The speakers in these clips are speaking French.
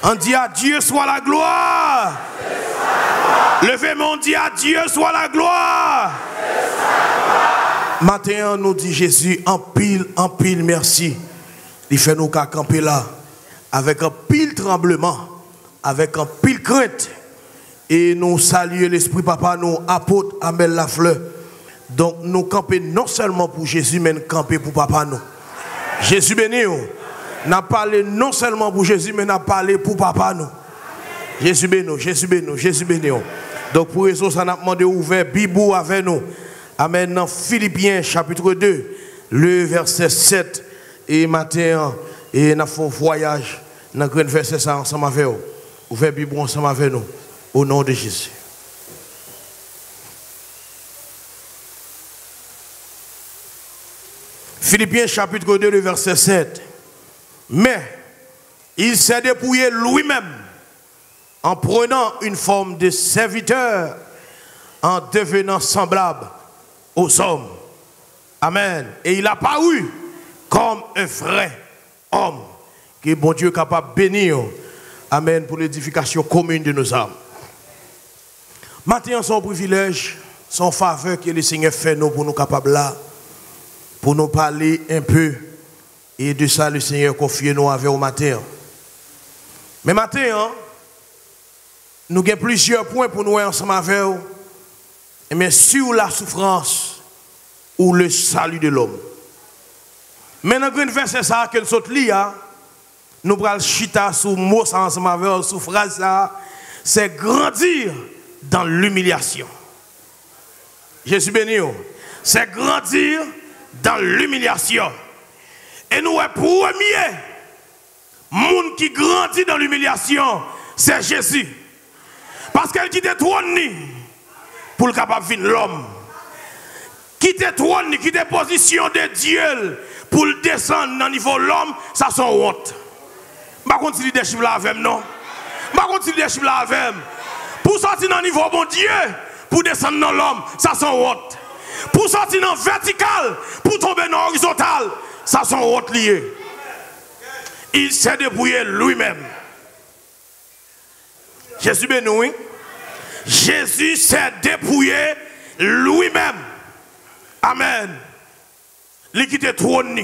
On dit à Dieu soit la gloire. Levez-moi, on dit à Dieu soit la gloire. Matin, nous dit Jésus, en pile, merci. Il fait nous qu'à camper là, avec un pile tremblement, avec un pile crainte. Et nous saluons l'Esprit Papa, nous apôtres Amel Lafleur. Donc nous camper non seulement pour Jésus, mais nous camper pour Papa nous. Jésus béni, n'a parlé non seulement pour Jésus, mais n'a parlé pour Papa nous. Jésus béni, Jésus béni, Jésus béni. Donc pour raison, ça n'a demandé ouvert Bibou avec nous. Amen. Dans Philippiens chapitre 2, le verset 7 et matin, et nous avons un voyage dans le verset ça ensemble avec vous. Ouvert Bibou ensemble avec nous. Au nom de Jésus. Philippiens chapitre 2, le verset 7. Mais il s'est dépouillé lui-même en prenant une forme de serviteur, en devenant semblable aux hommes. Amen. Et il a paru comme un vrai homme. Que bon Dieu est capable de bénir. Amen. Pour l'édification commune de nos âmes. Maintenant, son privilège, son faveur que le Seigneur fait nous pour nous capables là, pour nous parler un peu. Et de ça, le Seigneur confie nous avec au matin. Mais maintenant, nous avons plusieurs points pour nous ensemble avec vous. Mais sur la souffrance ou le salut de l'homme. Maintenant, dans le verset ça que nous sommes là, nous prenons chita sous mot ensemble avec vous, sous phrase ça, c'est grandir dans l'humiliation. Jésus béni. C'est grandir dans l'humiliation. Et nous, le premier monde qui grandit dans l'humiliation, c'est Jésus. Parce qu'elle quitte le trône pour le capable de l'homme. Quitte le trône, quitte la position de Dieu pour le descendre dans le niveau de l'homme, ça c'est honte. Je ne vais pas continuer de chiffrer avec non. Je ne vais pas continuer de chiffrer avec. Pour sortir dans le niveau bon Dieu, pour descendre dans l'homme, ça c'est honte. Pour sortir dans le vertical, pour tomber dans l'horizontal, ça c'est honte lié. Il s'est débrouillé lui-même. Jésus béni. Jésus s'est dépouillé lui-même. Amen. Il quitte le trône,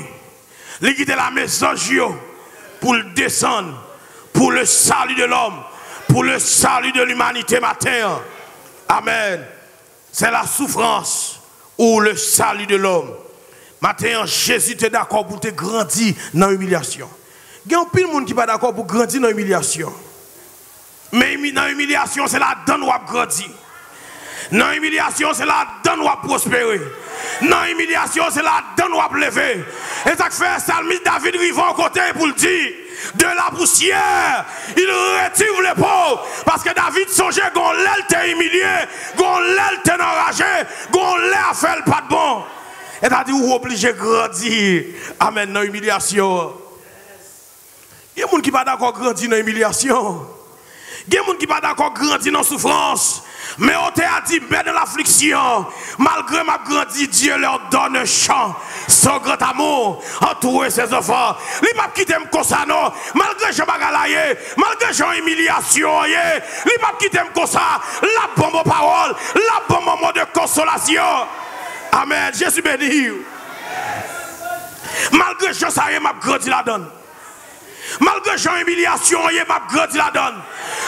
il quitte la maison pour le descendre, pour le salut de l'homme, pour le salut de l'humanité matin. Amen. C'est la souffrance ou le salut de l'homme. Matin, Jésus est d'accord pour te grandir dans l'humiliation. Il y a un pile de monde qui n'est pas d'accord pour grandir dans l'humiliation. Mais dans l'humiliation, c'est la donne où a grandi. Dans l'humiliation, c'est la donne où a prospéré. Dans l'humiliation, c'est la donne où a levé. Et ça fait Salmiste David Rivon côté pour le dire. De la poussière, il retire les pauvres. Parce que David songeait qu'on l'aile t'est humilié, qu'on l'aile t'est enragé, qu'on l'aile fait le pas de bon. Et t'as dit, ou obligé de grandir. Amen, dans l'humiliation. Il y a des gens qui ne sont pas d'accord grandir dans l'humiliation. Il y a des gens qui ne sont pas d'accord grandir dans la souffrance. Mais on t'a dit, mais dans l'affliction, malgré ma grandi, Dieu leur donne un chant. Son grand amour, entourer ses enfants. Il ne va pas quitter comme ça, non. Malgré je bagalaye, malgré j'ai humiliation, il ne va pas quitter comme ça. La bombe parole, la bombe moment de consolation. Amen. Jésus béni. Malgré je ça, il m'a grandi la donne. Malgré j'ai humiliation, il m'a grandi la donne.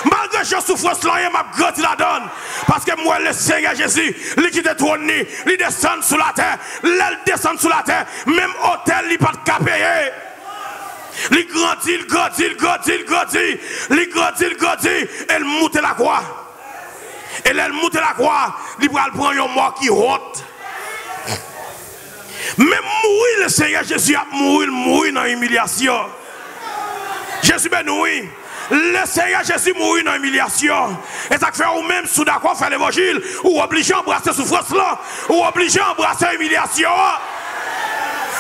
Malgré j'ai souffrance, il m'a grandi la donne. Parce que moi, le Seigneur Jésus, il quitte le trône, il descend sous la terre. Il descend sous la terre. Même hôtel, il n'a pas de payer. Il grandit, il grandit, il grandit, il grandit. Il grandit, il grandit. Et il monte la croix. Et il monte la croix. Il va prendre un mort qui honte. Même mourir, le Seigneur Jésus a mourir dans l'humiliation. Jésus béni. Le Seigneur Jésus mourit dans l'humiliation. Et ça fait ou même sous d'accord faire l'évangile, ou obligé à embrasser souffrance là, ou obligé à embrasser l'humiliation.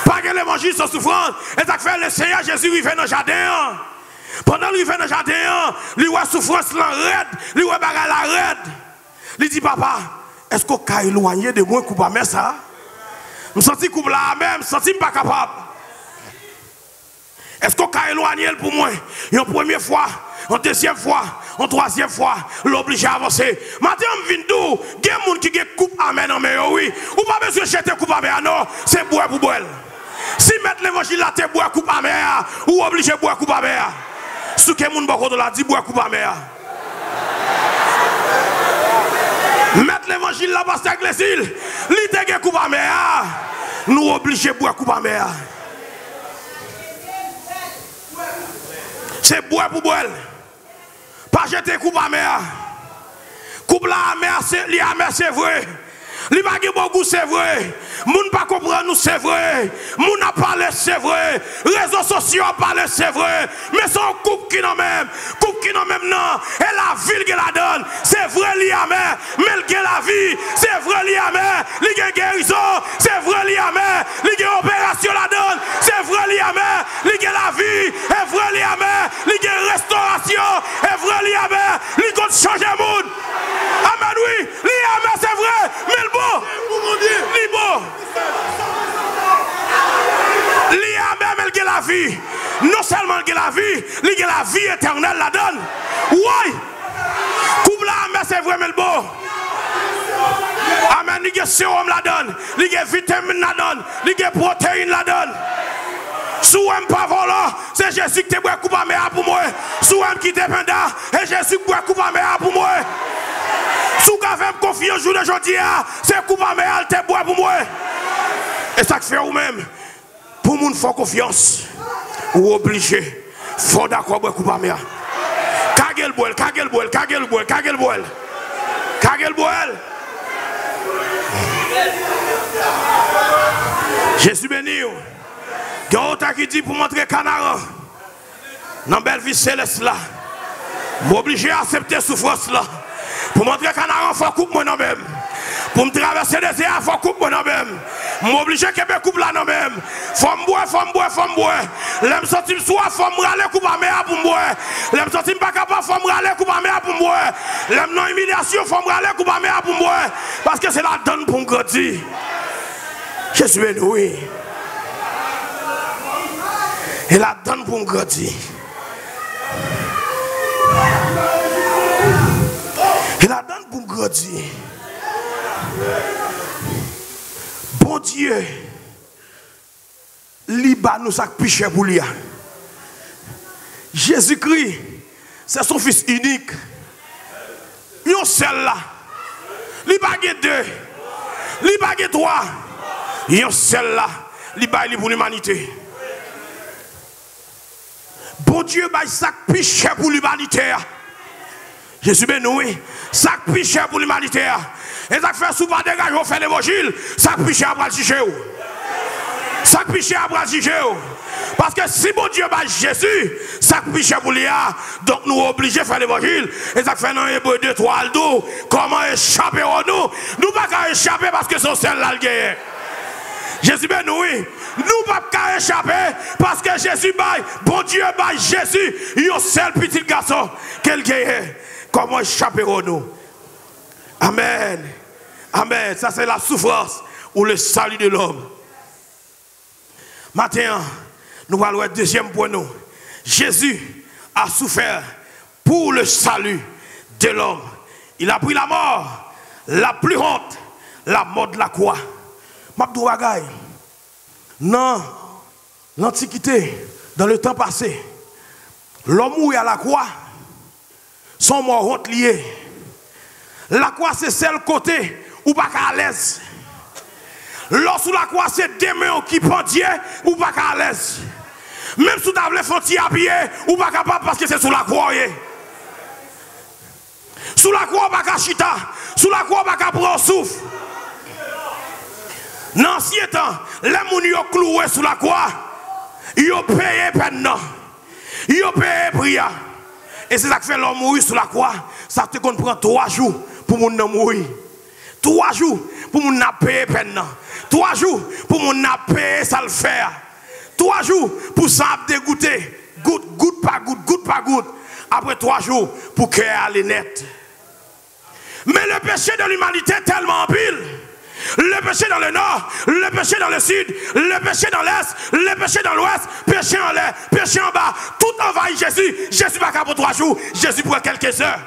Pas que l'évangile sans souffrance. Et ça fait le Seigneur Jésus il vient dans le jardin. Pendant qu'il vient dans le jardin, il voit souffrance là raide, il voit bagarre la raide. Il dit papa, est-ce qu'on peut éloigner de moi couper mais ça? Je me sens coupe là même, je me sens pas capable. Est-ce qu'on a éloigné pour moi? Une première fois, une deuxième fois, une troisième fois, l'oblige à avancer. Maintenant, je viens d'où? Il y a des gens qui ont coupe à main, oui. Ou pas besoin de jeter coupe à main, non, c'est boire pour boire. Si mettre l'évangile là, tu bois coupe à main, ou obligé de boire coupe à main. Si quelqu'un a dit boire coupe à main. Mettre l'évangile là, parce que l'église, l'idée de coupe à main, nous obligés de boire coupe à main. C'est boire pour boire. Pas jeter coupe à mer. Coupe la mer, c'est vrai. Li pa gen bon goût, c'est vrai. Moun pas comprendre nous, c'est vrai. Moun a parlé, c'est vrai. Réseaux sociaux a parlé, c'est vrai. Mais son coupe qui n'en même. Coupe qui n'en même non. Et la ville qui la donne. C'est vrai, li a mer. Mais il la vie. C'est vrai, li a mer. Li a guérison. C'est vrai, li a mer. Li a opération la donne. C'est vrai, li a mer. Li a la vie. Et vrai, li a mer. Li a restauration. Et vrai, li a mer. Li compte changer le monde. Amen, oui. Li a mer, c'est vrai. Mais le bon. Li bon. Li a même elle a la vie. Non seulement elle a la vie, il a la vie éternelle la donne. Oui. Coupe la mais c'est vrai mais le bon. Amen, il y a sérum la donne, il y a vitamine la donne, il y a protéines la donne. Si vous n'êtes pas volant, c'est Jésus qui te boit coupe à mer pour moi. Si vous n'êtes qui dépendant, c'est Jésus qui boit coupe à mer pour moi. Si vous avez confiance jour d'aujourd'hui, c'est coupe à mer te boit pour moi. Et ça fait vous-même. Pour moun faut confiance. Ou obligé. Faut d'accord boire coupe à mer. Kagel boel, kagel boel, kagel boel, kagel boel. Kagel boel. Jésus béni. Gauta qui dit pour montrer canard. Dans belle vie céleste là. M'obligé à accepter souffrance là. Pour montrer canard, faut coupe moi même. Pour me traverser des airs, faut coupe moi même. M'obligé que me coupe là non même. Faut me boire, faut me boire, faut me boire. L'aime sortir soir, faut me râler coupe à mer pour me boire. L'aime sortir pas capable, faut me râler coupe à mer pour me boire. L'aime non humiliation, faut me râler coupe à mer pour me boire. Parce que c'est la donne pour me grandir. Je suis béni, oui. Et la donne pour me grandir. Et la donne pour me grandir. Bon Dieu, Liba nous a piché pour lui. Jésus-Christ, c'est son fils unique. Yon seul là. Liba a deux. Liba a trois. Yon seul là. Liba est pour l'humanité. Bon Dieu, ça piché pour l'humanité. Jésus béni, ça piché pour l'humanité. Et ça fait souvent dégager, on fait l'évangile, ça piché à bras de ça piché à bras de parce que si bon Dieu bat Jésus, ça piché pour lui. Donc nous obligés de faire l'évangile. Et ça fait dans Hébreu 2, 3, le dos. Comment échapper à nous? Nous ne pouvons pas échapper parce que c'est celle-là le guerre. Jésus béni, oui. Nous ne pouvons pas échapper parce que Jésus bat, bon Dieu bat Jésus, il y a un seul petit garçon qu'elle guerre. Comment échapper à nous? Amen. Amen. Ça c'est la souffrance ou le salut de l'homme. Maintenant, nous allons au deuxième point. Jésus a souffert pour le salut de l'homme. Il a pris la mort, la plus honte, la mort de la croix. Non, l'Antiquité, dans le temps passé, l'homme mourit à la croix, son mort honte lié. La croix, c'est celle côté où pas à l'aise. Lorsque la croix, c'est des mains qui pendient ou pas à l'aise. Même si tu as les à pied ou pas capable parce que c'est sous la croix. Sous la croix, pas à chita. Sous la croix, pas à prendre souffle. Dans l'ancien temps, les gens qui ont cloué sous la croix, ils ont payé peine. Ils ont payé prière. Et c'est ça qui fait l'homme mourir sous la croix. Ça te prend 3 jours pour mon mourir. 3 jours pour mon payer peine. 3 jours pour mon payer ça le faire. 3 jours pour ça dégoûter. Goutte par goutte, goutte par goutte. Après 3 jours pour qu'elle aille net. Mais le péché de l'humanité est tellement pile le péché dans le nord, le péché dans le sud, le péché dans l'est, le péché dans l'ouest, péché en l'air, péché en bas, tout envahit Jésus. Jésus va pour 3 jours, Jésus pour quelques heures.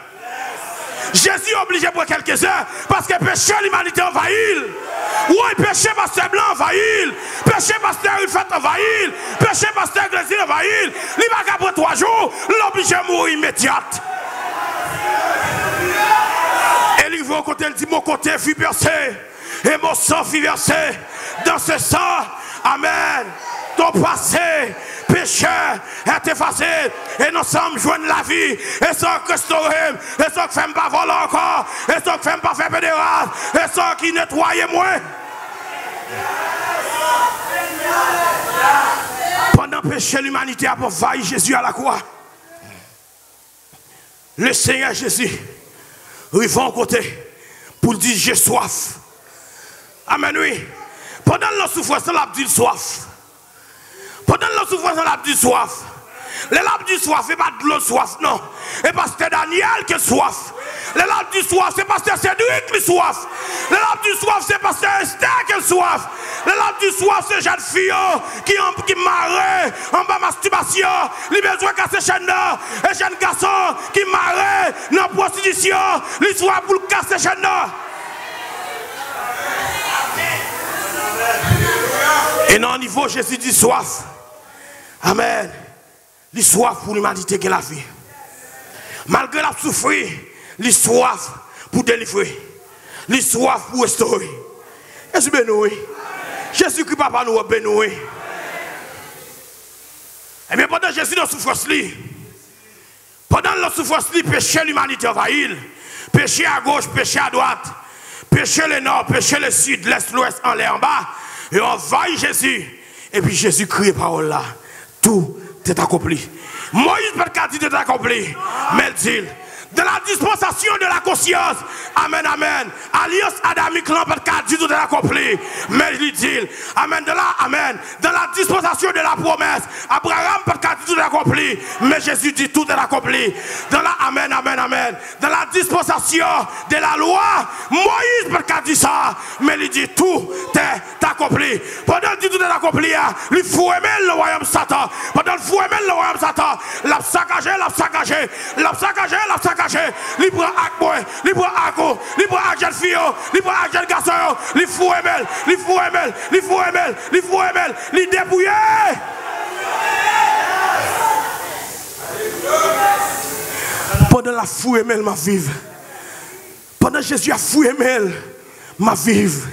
Jésus est obligé pour quelques heures parce que péché l'humanité envahit. Oui, péché pasteur blanc envahit. Péché pasteur une fête envahit. Péché pasteur grésil envahit. Il va pour 3 jours, l'obligé à mourir immédiat. Et il va au côté, il dit mon côté fut percé et mon sang fut versé. Dans ce sang, amen. Ton passé, péché est effacé. Et nous sommes joints la vie. Et sans restaurer. Et sans que femme pas voler encore. Et sans que femme pas faire pédéral. Et sans qui nettoie moins. Pendant péché, l'humanité a envahi Jésus à la croix. Le Seigneur Jésus, il va en côté pour dire j'ai soif. Amen, oui. Pendant la souffrance, il a dit soif. Pendant la souffrance, on a dit soif. Les lampes du soif, ce n'est pas de l'eau soif, non. Et pasteur Daniel qui est soif. Les lampes du soif, c'est pasteur Cédric qui est soif. Les lampes du soif, c'est pasteur Esther qui est soif. Les lampes du soif, c'est jeune fille qui marre en bas masturbation. Les besoins casser chaîne là. Et jeune garçon qui marre dans la prostitution. Les soif pour casser chaîne là. Et dans le niveau, Jésus dit soif. Amen. Les soif pour l'humanité qui la vie. Malgré la souffrir, les soif pour délivrer. Les soif pour restaurer. Jésus béni. Jésus-Christ, papa, nous béni. Et bien pendant Jésus dans la souffrance, pendant la souffrance, péché l'humanité envahit. Péché à gauche, péché à droite. Péché le nord, péché le sud, l'est, l'ouest, en l'air, en bas. Et on envahit Jésus. Et puis Jésus crie parole là. Tout est accompli. Moïse peut dire tout est accompli. Mais il dit, dans la dispensation de la conscience, amen, amen. Alliance adamique, l'on peut dire tout est accompli. Mais il dit, amen, amen. Dans la dispensation de la promesse, Abraham peut dire tout est accompli. Mais Jésus dit tout est accompli. Dans la, amen, amen, amen. Dans la dispensation de la loi, Moïse peut dire ça. Mais il dit tout est accompli. Pendant qu'il dit tout est accompli, il faut aimer le royaume Satan. Pendant qu'il faut aimer le royaume Satan, l'a saccagé, l'a saccagé, l'a saccagé, l'a saccagé. Libre à moi, libre à go, libre à jeune fille, libre à jeune garçon, il faut aimer, il faut aimer, il faut aimer, il faut aimer, il débrouiller. Pendant la fouille elle m'a vive. Pendant Jésus a fouillé elle m'a vive.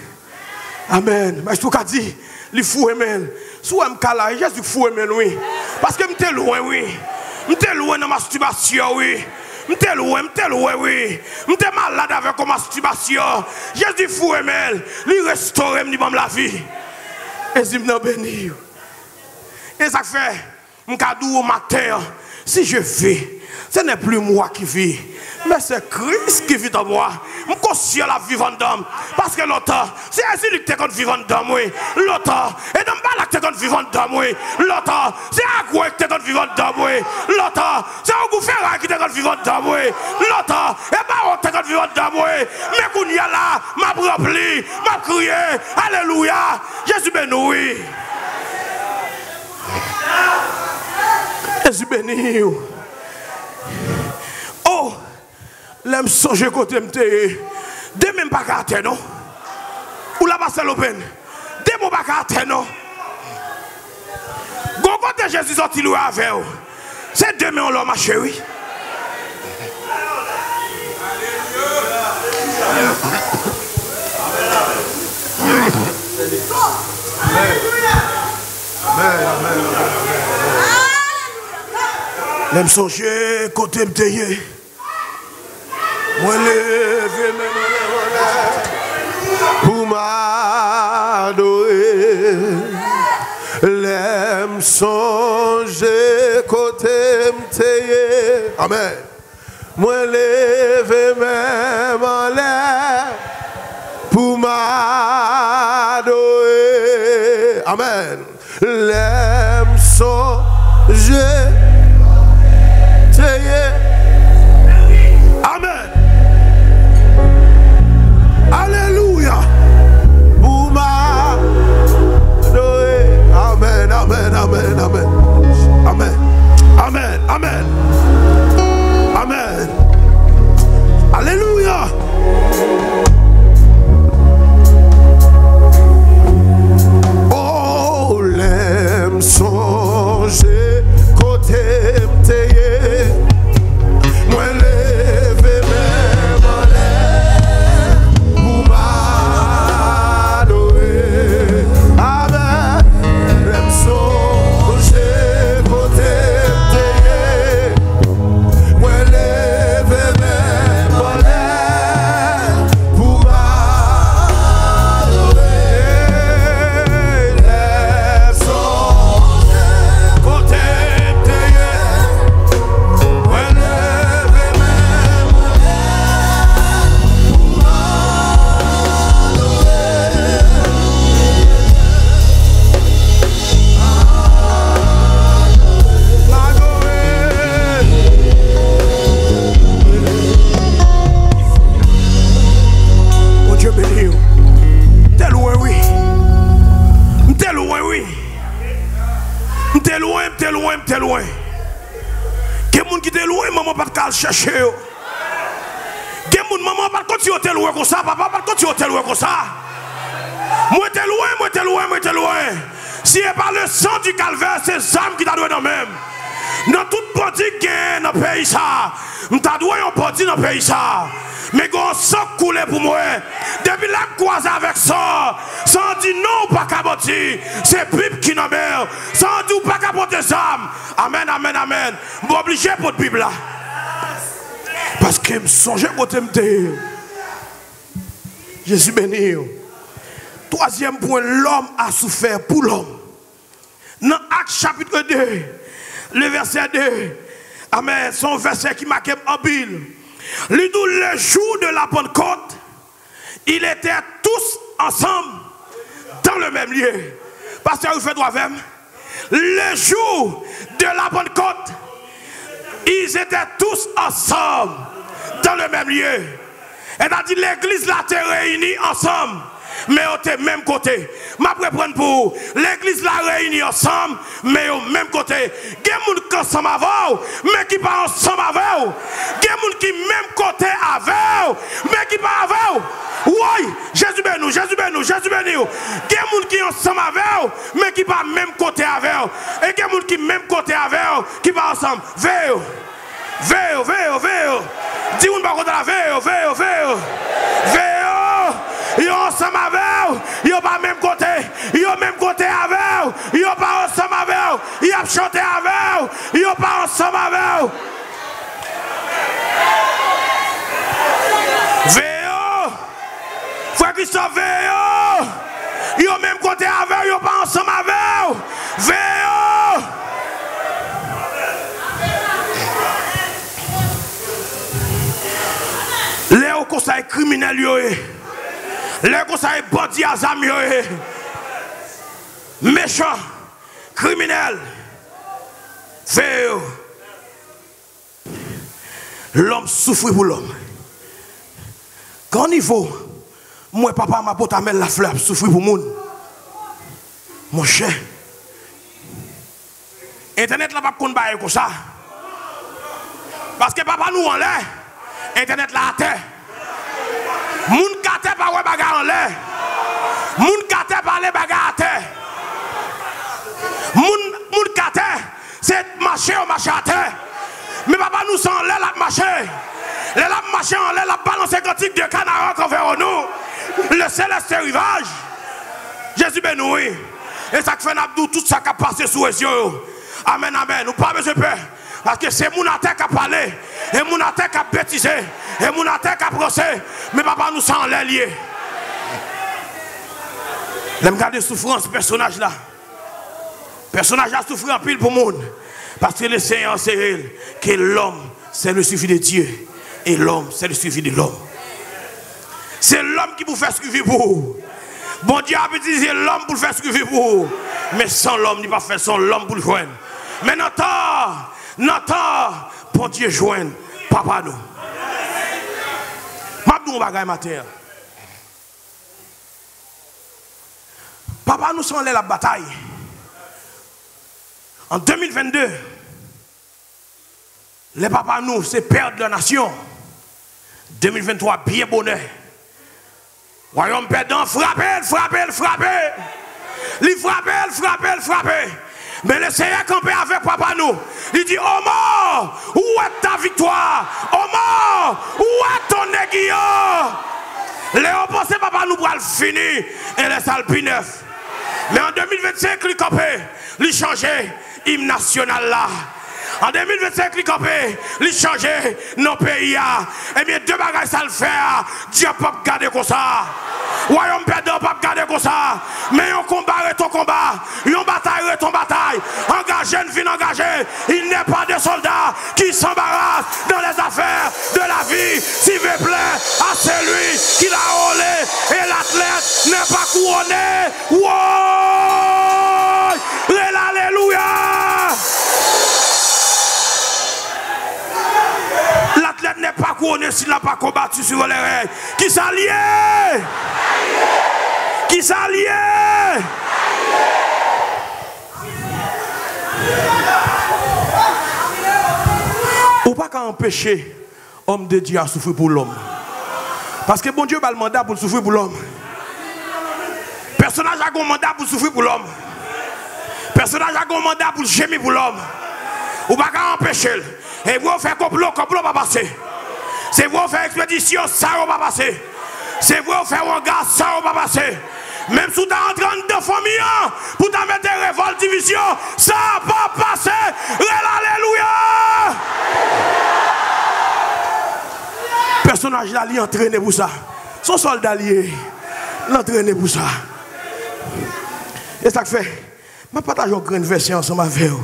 Amen. Mais je te dis, il faut aimer. Soit je me Jésus faut aimer oui. Parce que je suis loin oui. Je suis loin dans ma masturbation oui. Je suis loin oui. Je suis malade avec ma masturbation. Jésus faut aimer. Il restaure la vie. Et je me bénis. Et ça fait, je suis au matin. Si je vis, ce n'est plus moi qui vis, mais c'est Christ qui vit en moi. Je suis conscient de la vivante d'homme. Parce que l'autre, c'est ainsi que tu es vivante d'homme. L'autre, et non pas là que tu es vivante d'homme. L'autre, c'est Agoué que tu es vivante d'homme. L'autre, c'est Agoufera qui est vivante d'homme. L'autre, et pas tu es vivante d'homme. Mais qu'on y a là, m'a rempli, m'a crié, alléluia, Jésus béni. Jésus béni. Oh, l'aime songer côté m'te. De même pas qu'à terre non. Ou la passe l'open. De même pas qu'à terre non. Quand Jésus sorti loin avec vous. C'est demain on l'a marché oui. L'aime songer côté m'te. Moi lever pour m'adorer. L'aime songer côté m'te. Amen. Moi lever même en l'air pour m'adorer. Amen. L'aime songer. Amen. Alléluia. Oui, maman, pas de chercher. Gen moun maman, pas de continuer à loin comme ça. Papa, pas de continuer à loin comme ça. Moi, t'es loin, moi, t'es loin, moi, t'es loin. Si c'est pas le sang du calvaire, c'est Zam qui t'a doué dans même. Dans tout body gain dans le pays, ça. M't'a doué un body dans le pays, ça. Mais quand sang coulé pour moi, depuis la croise avec ça, sans dire non, pas caboter, c'est Bible qui n'a mer, sans dire pas caboter Zam. Amen, amen, amen. Je suis obligé pour la Bible là. Parce que je songe côté m'te. Jésus béni. Troisième point, l'homme a souffert pour l'homme. Dans Actes chapitre 2, le verset 2, amen, son verset qui marque en Bible. Le jour de la Pentecôte, ils étaient tous ensemble dans le même lieu. Pasteur, vous faites droit même. Le jour de la Pentecôte, ils étaient tous ensemble dans le même lieu. C'est-à-dire l'église là était réunie ensemble. Mais au même côté. Je vais prendre pour l'église la réunie ensemble, mais au même côté. Il y a des gens qui sont ensemble avec, mais qui ne sont pas ensemble avec. Il y a des gens qui sont même côté avec, mais qui ne sont pas avec. Oui, Jésus béni, Jésus béni, Jésus béni. Il y a des gens qui sont ensemble avec, mais qui ne sont pas même côté avec. Et il y a des gens qui sont même côté avec, qui ne sont pas ensemble. Veille, veille, veille, veille. Dis-moi pas contre la veille, veille, veille. Veille. Ils sont ensemble avec, ils sont pas même côté, ils sont même côté avec, ils sont pas ensemble avec, ils ont chanté avec, ils sont pas ensemble avec. Veillez, frère Christophe, veillez, ils sont même côté avec, ils sont pas ensemble avec. Veillez. Les conseils criminels, les conseils bandits à zami, méchants, criminels, l'homme souffre pour l'homme. Quand il faut, moi papa m'a porté la fleur souffre pour monde. Mon cher, Internet là pas qu'on bailler comme ça. Parce que papa nous en l'air, Internet là à terre. Moun kate pa wè baga en l'air. Moun kate pa les baga à terre. Moun kate, c'est marcher au marché à terre. Mais papa nous sans l'air la marcher. Les la marcher en l'air la balancer cantique de canard envers nous. Le céleste rivage. Jésus béni. Et ça fait n'abdou tout ça qui a passé sous les yeux. Amen, amen. Nous pas besoin de peur. Parce que c'est mon attaque qui a parlé, et mon attaque qui a bêtisé, et mon attaque qui a procès. Mais papa nous sent les liés. J'aime garder souffrance, personnage là. Personnage a souffert en pile pour le monde. Parce que le Seigneur sait que l'homme, c'est le suivi de Dieu. Et l'homme, c'est le suivi de l'homme. C'est l'homme qui vous fait suivre pour vous. Bon Dieu a utilisé l'homme pour faire suivre pour vous. Mais sans l'homme, il n'a pas fait sans l'homme pour le joindre. Mais Nathan, pour Dieu joindre papa nous. M'abdou bagay matin. Papa nous sont allés à la bataille. En 2022, les papas nous, c'est père de la nation. 2023, bien bonheur. Royaume perdant, frappez. Il frappez. Mais le Seigneur campé avec papa nous. Il dit, oh mort, où est ta victoire? Oh mort, où est ton aiguillon? Léon pensé papa nous pour le finir et les salpes neuf. Mais en 2025, il campé, il changé hymne national là. En 2025, il campé, il changé nos pays. Et bien deux bagages ça le fait. Dieu ne peut pas garder comme ça. Royaume perdant, pas garder comme ça. Mais on combat ton combat. On bataille ton bataille. Engagé, ne vient engagé. Il n'est pas de soldat qui s'embarrasse dans les affaires de la vie. S'il veut plaire à celui qui l'a roulé. Et l'athlète n'est pas couronné. Wow! Alléluia! L'athlète n'est pas couronné s'il n'a pas combattu sur les règles. Qui s'allie? Qui s'allie? Ou pas pas qu'à empêcher l'homme de Dieu à souffrir pour l'homme. Parce que bon Dieu a le mandat pour souffrir pour l'homme. Personnage a un mandat pour souffrir pour l'homme. Personnage a un mandat pour gémir pour l'homme. Ou pas qu'à empêcher. Et vous faites complot pas passer. C'est vous faire expédition, ça va pas passer. C'est vous faire un gars, ça va pas passer. Même si tu es entré dans famille, pour te mettre des révoltes, division, ça va pas passer. Alléluia. Personnage là, il est entraîné pour ça. Son soldat lié, il est entraîné pour ça. Et ça fait, je partage une grande version ensemble avec vous.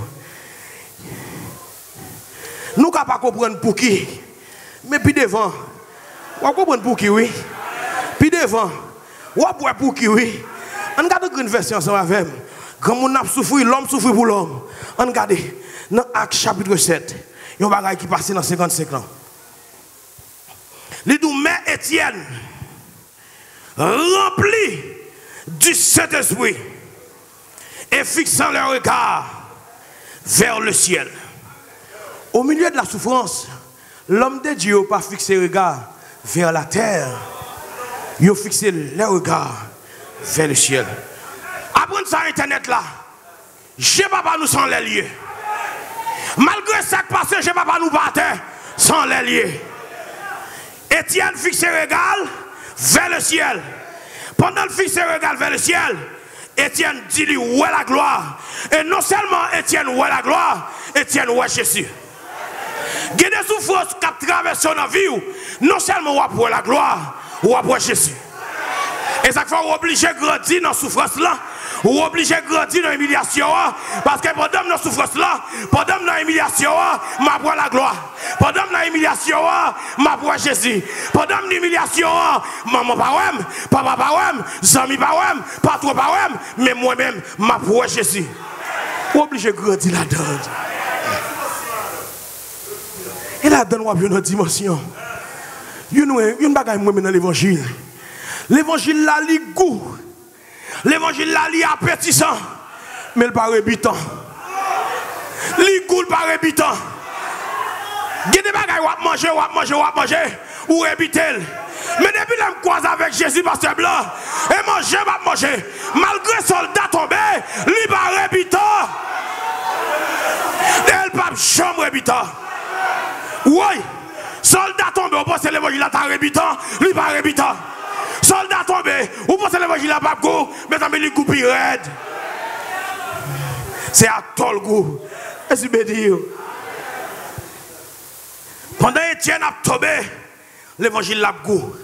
Nous ne pouvons pas comprendre pour qui. Mais puis devant, on comprend pour qui, oui. Puis devant, on peut pour qui, oui. On regarde une version ensemble avec moi. Quand on a souffert, l'homme souffre pour l'homme. On regarde dans Actes chapitre 7. Il y a un bagage qui passe dans 55 ans. Les deux mais Étienne, rempli du Saint-Esprit, et fixant leur regard vers le ciel. Au milieu de la souffrance, l'homme de Dieu n'a pas fixé le regard vers la terre. Il a fixé le regard vers le ciel. Après ça, Internet là, je ne peux pas nous sans les lier. Malgré ça qui passe, je ne peux pas nous battre sans les lier. Étienne fixe le regard vers le ciel. Pendant le fixe le regard vers le ciel, Étienne dit lui où est la gloire. Et non seulement Étienne où est la gloire, Étienne où est Jésus. Il y a des souffrances qui traversent dans la vie. Non seulement où est la gloire, où est Jésus. Et ça fait qu'on est obligé de grandir dans la souffrance là. On est obligé de grandir dans l'humiliation. Parce que pendant la souffrance là, pendant l'humiliation, je vois la gloire. Pendant l'humiliation, je vois Jésus. Pendant l'humiliation, maman pas papa pas amis pas patron pas mais moi-même, je vois Jésus. On est obligé de grandir là-dedans. Et là-dedans, on a une dimension. Il y a une bagaille dans l'évangile. L'évangile là, il goût. L'évangile là, il est appétissant. Mais il n'est pas rébitant. Il goût pas rébitant. Il y a des bagailles où manger, ou rébiter. Mais depuis que je croise avec Jésus, pasteur blanc, et manger. Malgré soldat tombé, il n'est pas rébitant. Il n'est pas chambre rébitant. Oui, soldat tombé, on pense que l'évangile là, t'as rébitant, il n'est pas rébitant. Soldat tombé, ou pensez l'évangile à pas go, mais ça me dit coupi raide. C'est à tout le goût. Est-ce que dire? Pendant Étienne a tombé, l'évangile a go.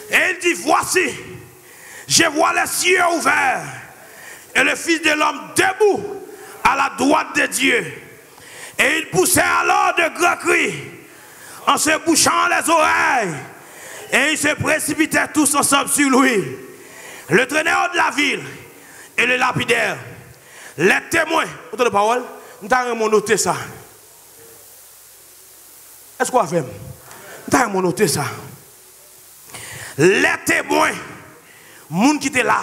Et il dit, voici, je vois les cieux ouverts et le Fils de l'homme debout à la droite de Dieu. Et il poussait alors de grands cris en se bouchant les oreilles. Et ils se précipitaient tous ensemble sur lui. Le traîneur de la ville et le lapidaire. Les témoins. Autour de parole, nous avons noté ça. Est-ce qu'on a fait? Nous avons noté ça. Les témoins, gens qui étaient là,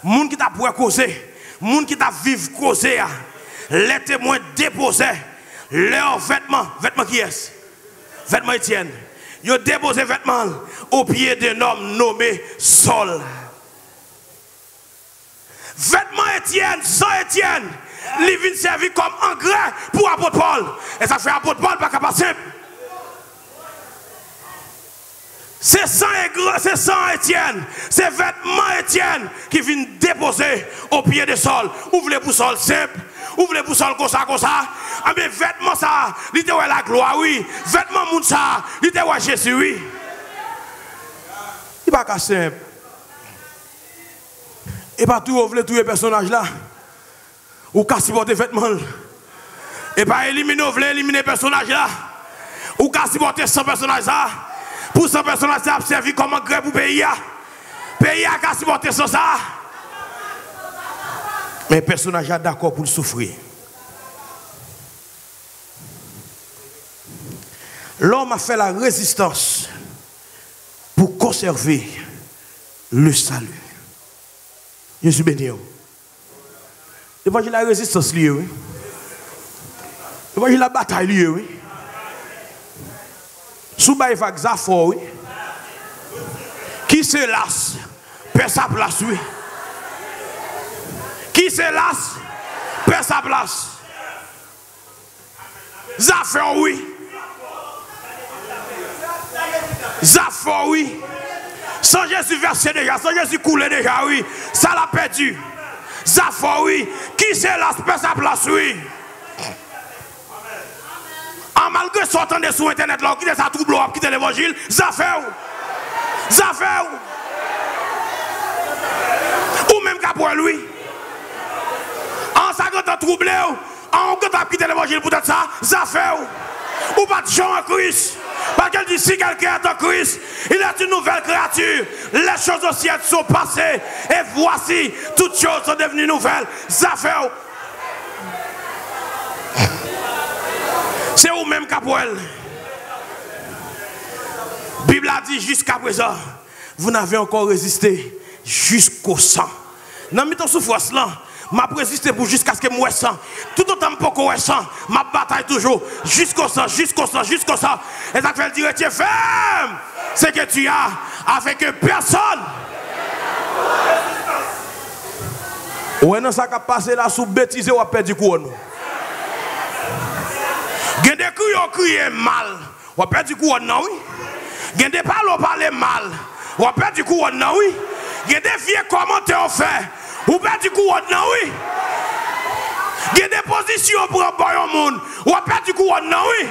gens qui t'a pour causer, gens qui t'a vivre causer, les témoins déposaient leurs vêtements. Vêtements qui est? Vêtements Étienne. Ils ont déposé vêtements au pied d'un homme nommé Saul. Vêtements Étienne, sang Étienne, ils viennent servir comme engrais pour apôtre Paul. Et ça fait apôtre Paul pas capable simple. C'est sang Étienne, c'est vêtements Étienne qui viennent déposer au pied de Saul. Ouvrez pour Saul simple. Ouvrez pour Saul comme ça. Ah mais vêtements ça, il était la gloire, oui. Vêtements moun ça, il était Jésus, oui. Il n'est pas simple. Et pas tout, ouvrez tous les personnages là. Ou qu'à supporter vêtements. Et pas éliminer, ouvrez éliminer les personnages là. Ou qu'à supporter 100 personnages là. Pour 100 personnages ça a servi comme un gré pour le pays. Le pays a qu'à supporter ça. Mais le personnage est d'accord pour le souffrir. L'homme a fait la résistance pour conserver le salut. Je suis béni. L'évangile a la résistance liée. L'évangile la bataille, oui. Sous bail va Xafor, oui. Qui se lasse, perd sa place, oui. Qui se lasse, perd sa place. Xafor, oui. Xafor, oui. Sans Jésus versé déjà, sans Jésus coulé déjà, oui. Ça l'a perdu. Xafor, oui. Qui se lasse, perd sa place, oui. En malgré sortant de sur internet là, qui est sa trouble, qui est l'évangile, Xafor. Xafor. Ou même qu'à pour lui. En ça quand t'as troublé, en quand t'as quitté l'évangile pour être ça, Xafor. Ou pas de gens en Christ. Parce qu'elle dit si quelqu'un est en Christ, il est une nouvelle créature. Les choses anciennes sont passées. Et voici, toutes choses sont devenues nouvelles. Xafor. C'est vous-même Capoel. La Bible a dit jusqu'à présent, vous n'avez encore résisté jusqu'au sang. Dans mes temps souffrance là, m'a résisté pour jusqu'à ce que moi sang. Tout autant pour qu'on sang, ma bataille toujours jusqu'au sang, jusqu'au sang, jusqu'au sang. Et ça fait dire tu es ferme. C'est que tu as avec personne. Ouais non ça qui a passé là sous bêtise ou a perdu couronne. Il y a des cris mal, on a perdu du coup, non, oui. Il y a des parler mal, on a perdu du coup, non, oui. Il y a des vieux commentaires fait, on a perdu du coup, non, oui. Il y a des positions pour un bon monde, on a perdu du coup, non, oui.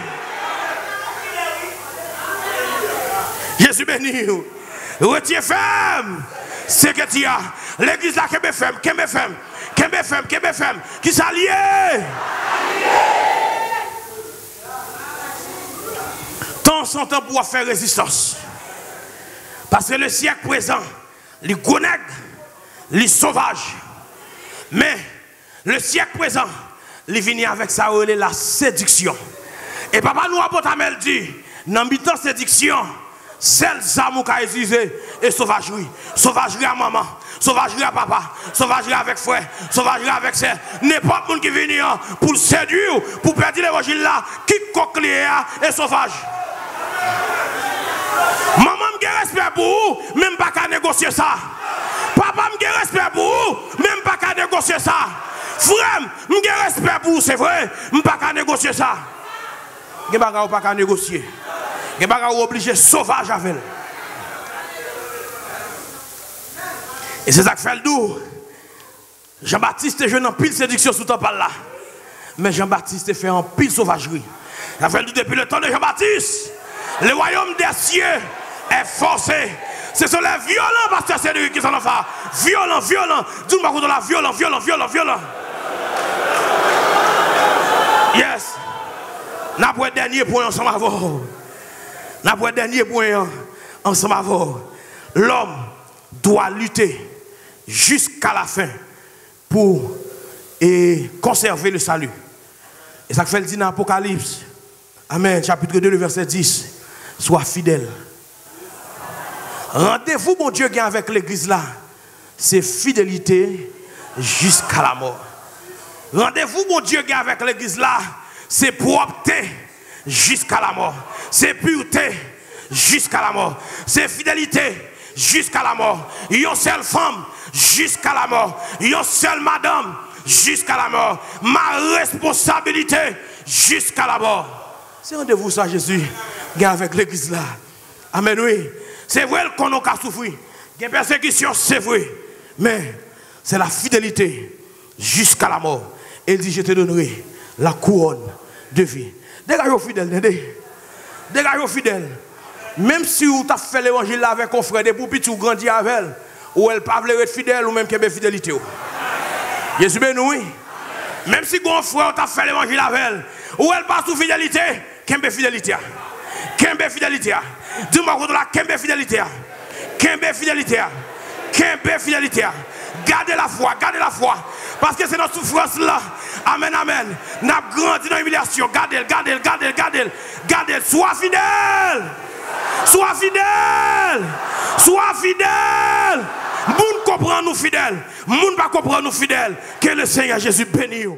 Jésus béni, retiens ferme, c'est que tu as l'église là, Kembe ferme, qui s'allie. Tant son temps pour faire résistance. Parce que le siècle présent, les gonègues, les sauvages. Mais le siècle présent, il vient avec ça, la séduction. Et papa nous a dit, dans mi-temps séduction, celle qui a utilisé et sauvagerie. Sauvagerie à maman, sauvagerie à papa, sauvagerie avec frère, sauvagerie avec sœur. N'importe qui qui vient pour le séduire, pour perdre l'évangile là, qui coquelier et sauvage. Maman me respect pour vous, même pas qu'à négocier ça. Papa me respect pour vous, même pas qu'à négocier ça. Frère, me respect pour vous, c'est vrai, même pas qu'à négocier ça. Vous n'avez pas qu'à négocier. Vous n'avez pas obligé sauvage avec elle. Et c'est ça qui fait le doux. Jean-Baptiste je n'en pile séduction sous ton par là. Mais Jean-Baptiste fait en pile sauvagerie. Ça fait le doux depuis le temps de Jean-Baptiste. Le royaume des cieux est forcé. Ce sont les violents, pasteur Cédric, qui sont en face. Violents. Dis-moi qu'on a violent. Yes. N'a pas de dernier point ensemble avant. L'homme doit lutter jusqu'à la fin pour conserver le salut. Et ça fait le dit dans l'Apocalypse. Amen. Chapitre 2, le verset 10. Sois fidèle. Rendez-vous, mon Dieu, avec l'église là, c'est fidélité jusqu'à la mort. Rendez-vous, mon Dieu, avec l'église là, c'est propreté jusqu'à la mort. C'est pureté jusqu'à la mort. C'est fidélité jusqu'à la mort. Une seule femme jusqu'à la mort. Une seule madame jusqu'à la mort. Ma responsabilité jusqu'à la mort. C'est rendez-vous ça, Jésus, avec l'église là. Amen, oui. C'est vrai qu'on a souffert. Il y a persécution, c'est vrai. Mais c'est la fidélité jusqu'à la mort. Il dit, je te donnerai la couronne de vie. Dégagez fidèle, dégagez fidèle. Même si vous avez fait l'évangile avec un frère, depuis petit ou grandi avec elle, ou elle pas être fidèle, ou même qu'il y ait fidélité. Jésus béni, oui. Même si un frère a fait l'évangile avec elle, ou elle passe sous fidélité, qu'il y ait fidélité. Kembe fidélité. Dis-moi contre la Kembe fidélité. Kembe fidélité. Kembe fidélité. Gardez la foi, gardez la foi. Parce que c'est notre souffrance là. Amen, amen. Nous avons grandi dans l'humiliation. Gardez. Sois fidèle. Sois fidèle. Sois fidèle. Moun comprend nous fidèles. Moun pas comprend nous fidèles. Que le Seigneur Jésus bénisse.